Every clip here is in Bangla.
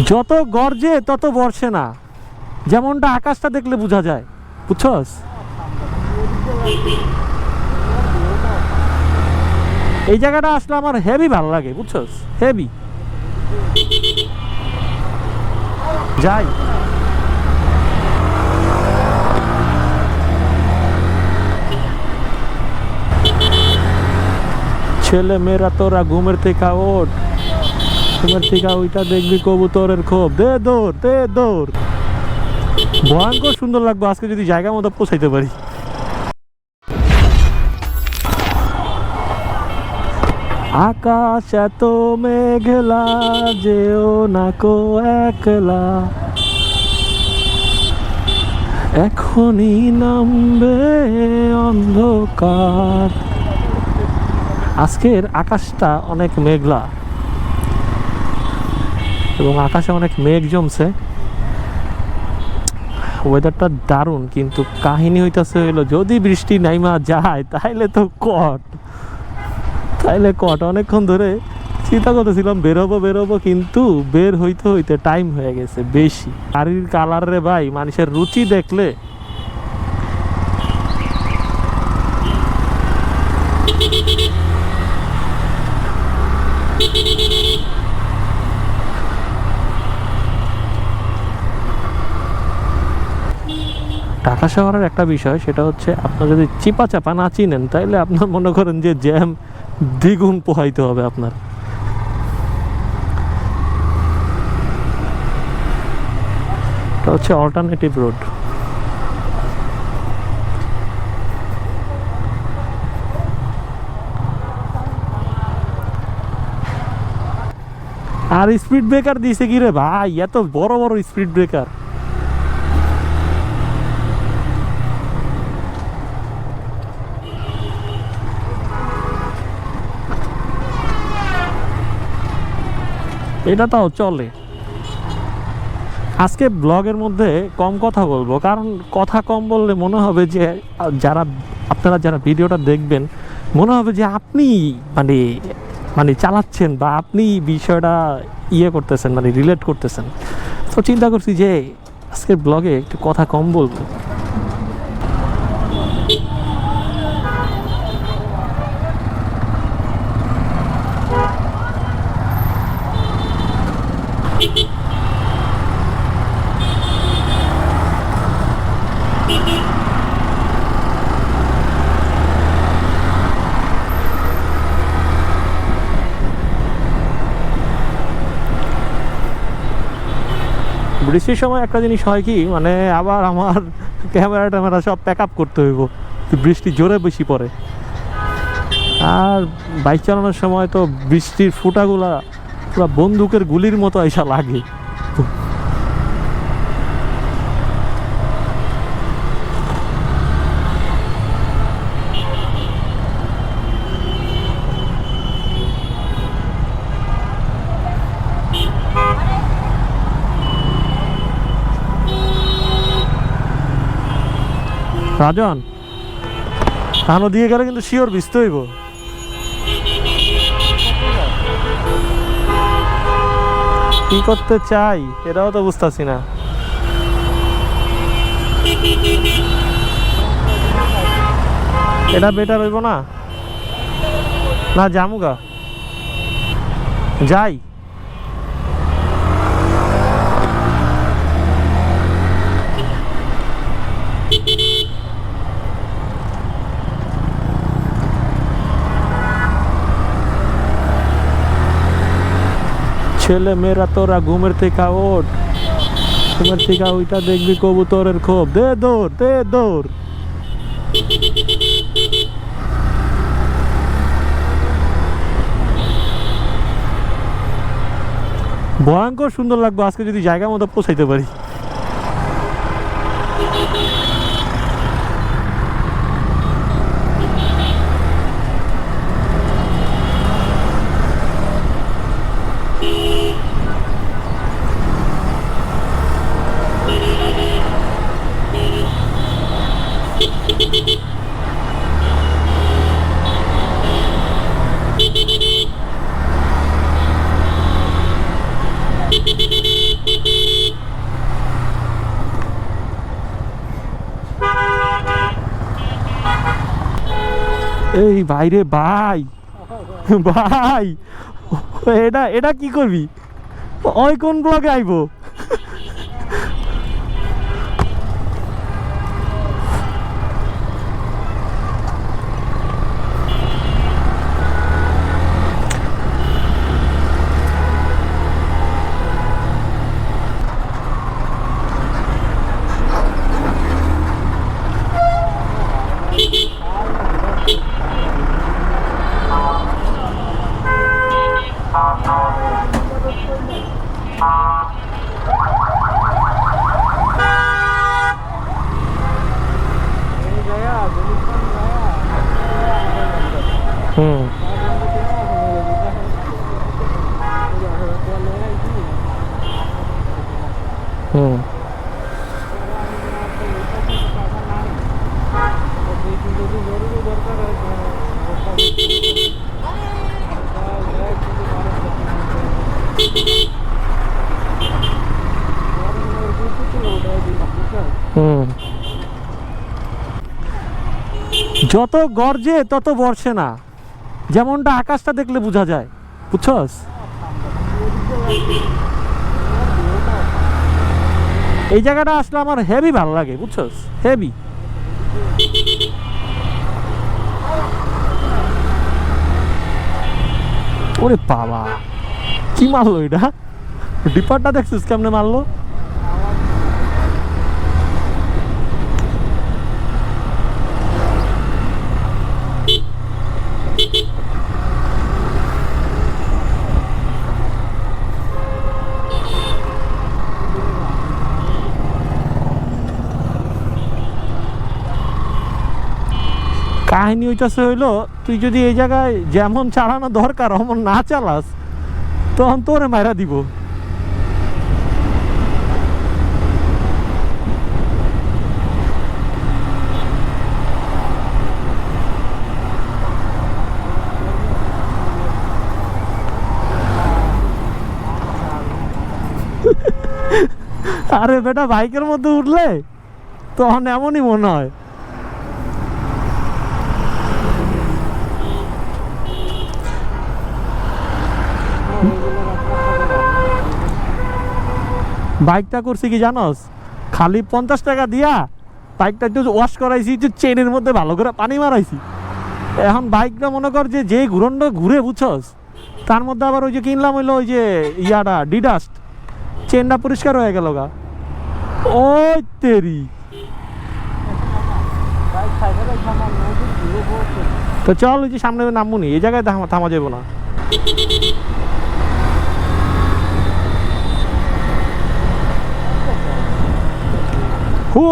যত গর্জে তত বর্ষে না, যেমনটা আকাশটা দেখলে বোঝা যায়, বুঝছস? এই জায়গাটা আসলে আমার হেভি ভালো লাগে, বুঝছস? হেভি যাই। ছেলে মেয়েরা তোরা ঘুমের থেকে ওঠ, ঘুমের থেকে ওইটা দেখবি কবুতরের খোপ, দে দৌড় দে দৌড়। ভয়ঙ্কর সুন্দর লাগবে আজকে যদি জায়গা মতো পৌঁছাইতে পারি। আকাশ এত মেঘলা, যেও না কো একলা, এখনই নামবে অন্ধকার। আজকের আকাশটা অনেক মেঘলা এবং আকাশে অনেক মেঘ জমছে, ওয়েদারটা দারুণ। কিন্তু কাহিনী হইতাছে হইলো, যদি বৃষ্টি নাইমা যায় তাইলে তো কট। অনেকক্ষণ ধরে চিন্তা করতেছিলাম বেরোবো, কিন্তু বের হইতে হইতে টাইম হয়ে গেছে বেশি। গাড়ির কালার রে ভাই, মানুষের রুচি দেখলে। ঢাকা শহরের একটা বিষয়, সেটা হচ্ছে আপনার যদি চিপা চাপা না চিনেন তাইলে আপনার মনে করেন যে জ্যাম দ্বিগুণ পোহাইতে হবে আপনার। এটা হচ্ছে অল্টারনেটিভ রোড। আর স্পিড ব্রেকার দিছে কি রে ভাই, এত বড় বড় স্পিড ব্রেকার। এটা তাও চলে। আজকে ব্লগের মধ্যে কম কথা বলবো, কারণ কথা কম বললে মনে হবে যে আপনারা যারা ভিডিওটা দেখবেন মনে হবে যে আপনি মানে মানে চালাচ্ছেন বা আপনি বিষয়টা করতেছেন, মানে রিলেট করতেছেন। তো চিন্তা করছি যে আজকের ব্লগে একটু কথা কম বলবো। বৃষ্টির সময় একটা জিনিস হয় কি, মানে আবার আমার ক্যামেরা সব প্যাক আপ করতে হইব, বৃষ্টি জোরে বেশি পড়ে। আর বাইক চালানোর সময় তো বৃষ্টির ফুটাগুলা পুরো বন্দুকের গুলির মতো এসা লাগে। রাজন কানো দিয়ে গেলে কিন্তু শিওর ভিজতে হইব। কি করতে চাই এটাও তো বুঝতেছি না। এটা বেটার হইব না? না জামুগা যাই। ছেলে মেয়েরা তোরা ঘুমের থেকে ওঠ, ঘুমের থেকে ওইটা দেখবি কবুতরের খোপ, দে দৌড় দে দৌড়। ভয়ঙ্কর সুন্দর লাগবে আজকে যদি জায়গা মতো পৌঁছাইতে পারি। এই ভাইরে ভাই, ভাই এটা এটা কি করবি? ওই কোন ব্লগে আইবো? হুম হুম হুম। যত গর্জে তত বর্ষে না, যেমনটা আকাশটা দেখলে বোঝা যায়, বুঝছস? এই জায়গাটা আসলে আমার হেভি ভালো লাগে, বুঝছস? হেভি। ওরে বাবা, কি মারলো এটা? ডিপারটা দেখছিস কেমনে মারলো? কাহিনী হইতেছে হইলো, তুই যদি এই জায়গায় যেমন চালানো দরকার অমন না চালাস, তখন তোরে মাইরা দিব। আরে বেটা, বাইকের মধ্যে উঠলে তখন এমনই মনে হয়। বাইকটা করছি কি জানোস? খালি 50 টাকা দিয়া বাইকটা একটু ওয়াশ করাইছি, যে চেনের মধ্যে ভালো করে পানি মারাইছি। এখন বাইকটা মনে কর যে যে ঘুরনটা ঘুরে, বুঝছস? তার মধ্যে আবার ওই যে কিনলাম হইলো ওই যে ইয়াটা ডিডাস্ট, চেনটা পরিষ্কার হয়ে গেল গা। ওই তেরি, তো চল ওই যে সামনে নামবো নি, এই জায়গায় থামা যাবো না। হো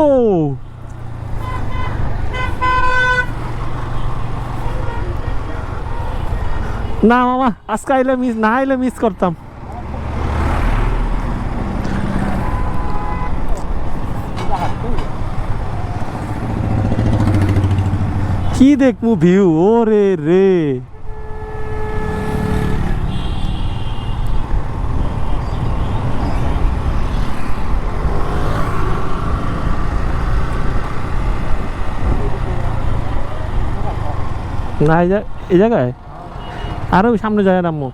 না মামা, আজকে আইলে মিস না, আইলে মিস করতাম। কি দেখমু ভিউ, ওরে রে। না এই জায়গায় আরো সামনে যায় নামবো।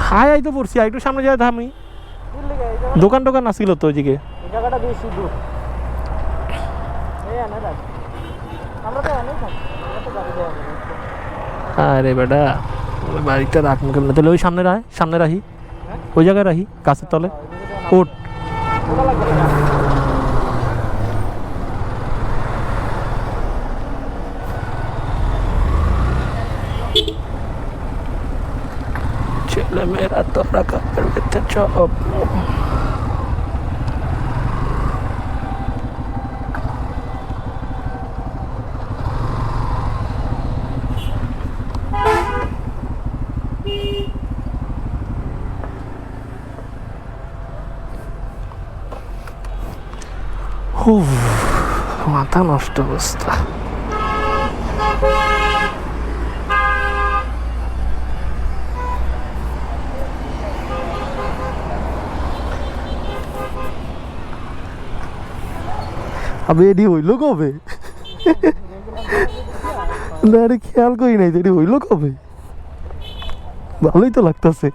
হাই আই তো পড়ছি, একটু সামনে যায় থামি। দোকান টোকান আসছিল তো ওইদিকে। আরে বেটা, বাড়িটা রাখ মুখে না, তাহলে ওই সামনে রাখি, ওই জায়গায় রাখি গাছের তলে। ওট ছেলে মেয়েরা তো রাখা চপ। মাথা নষ্ট অবস্থা। আমি এডি হইল কবে? না আরে খেয়াল করি নাই, এডি হইল কবে? ভালোই তো লাগতেছে।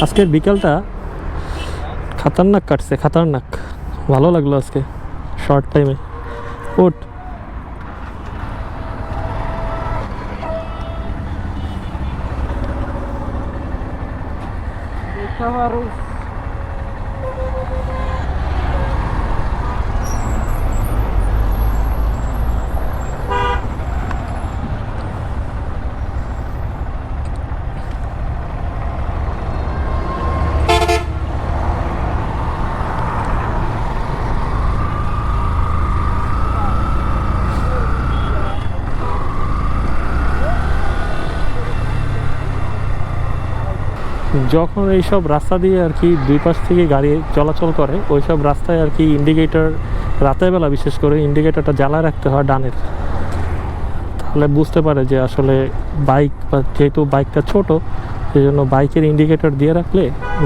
আজকের বিকালটা খাতারনাক কাটছে, খাতারনাক। ভালো লাগলো আজকে শর্ট টাইমে। ওঠ যখন এইসব রাস্তা দিয়ে আর কি দুই পাশ থেকে গাড়ি চলাচল করে, ওই সব রাস্তায় আর কি ইন্ডিকেটর রাতের বেলা বিশেষ করে ইন্ডিকেটরটা জ্বালায় রাখতে হয় ডানের, তাহলে বুঝতে পারে যে আসলে বাইক, বা যেহেতু বাইকটা ছোট সেই জন্য বাইকের ইন্ডিকেটর দিয়ে রাখলে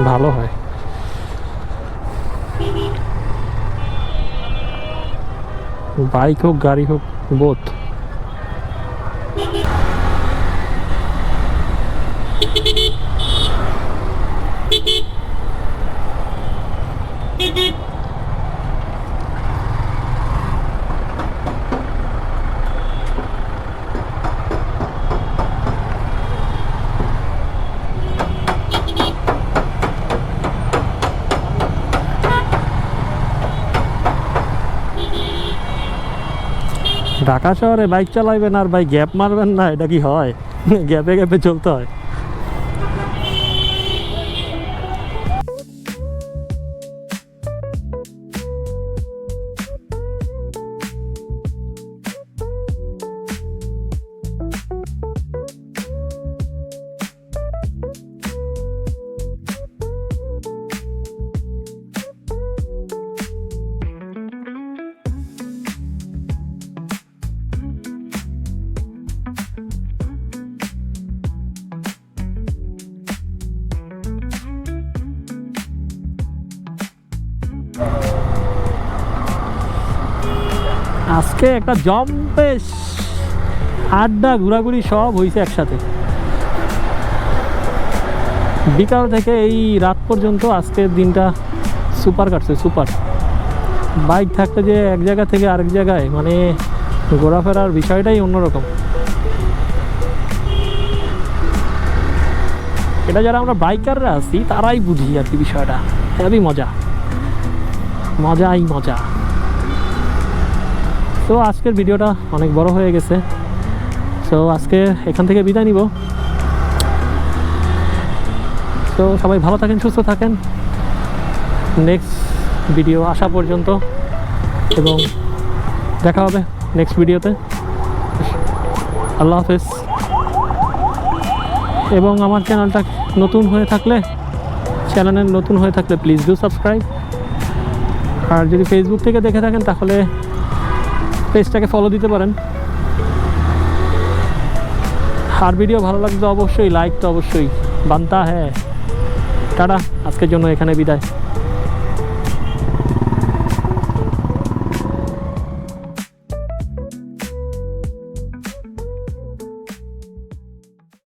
ভালো হয়। বাইক হোক গাড়ি হোক বোথ। ঢাকা শহরে বাইক চালাইবেন আর ভাই গ্যাপ মারবেন না, এটা কি হয়? গ্যাপে গ্যাপে চলতে হয়। আজকে একটা জম্পেশ আড্ডা ঘোরাঘুরি সব হয়েছে একসাথে, বিকাল থেকে এই রাত পর্যন্ত। আজকের দিনটা সুপার কাটছে, সুপার। বাইক থাকলে যে এক জায়গা থেকে আরেক জায়গায় মানে ঘোরাফেরার বিষয়টাই অন্যরকম। এটা যারা আমরা বাইকাররা আছি তারাই বুঝি আর কি বিষয়টা। হেবি মজা, মজাই মজা। তো আজকের ভিডিওটা অনেক বড় হয়ে গেছে, তো আজকে এখান থেকে বিদায় নিব। তো সবাই ভালো থাকেন, সুস্থ থাকেন নেক্সট ভিডিও আসা পর্যন্ত, এবং দেখা হবে নেক্সট ভিডিওতে। আল্লাহ হাফেজ। এবং আমার চ্যানেলটা নতুন হয়ে থাকলে, প্লিজ ডু সাবস্ক্রাইব। আর যদি ফেসবুক থেকে দেখে থাকেন তাহলে পেজটাকে ফলো দিতে পারেন। আর ভিডিও ভালো লাগবে অবশ্যই লাইক তো অবশ্যই বানতা হ্যাঁ। টাটা, আজকের জন্য এখানে বিদায়।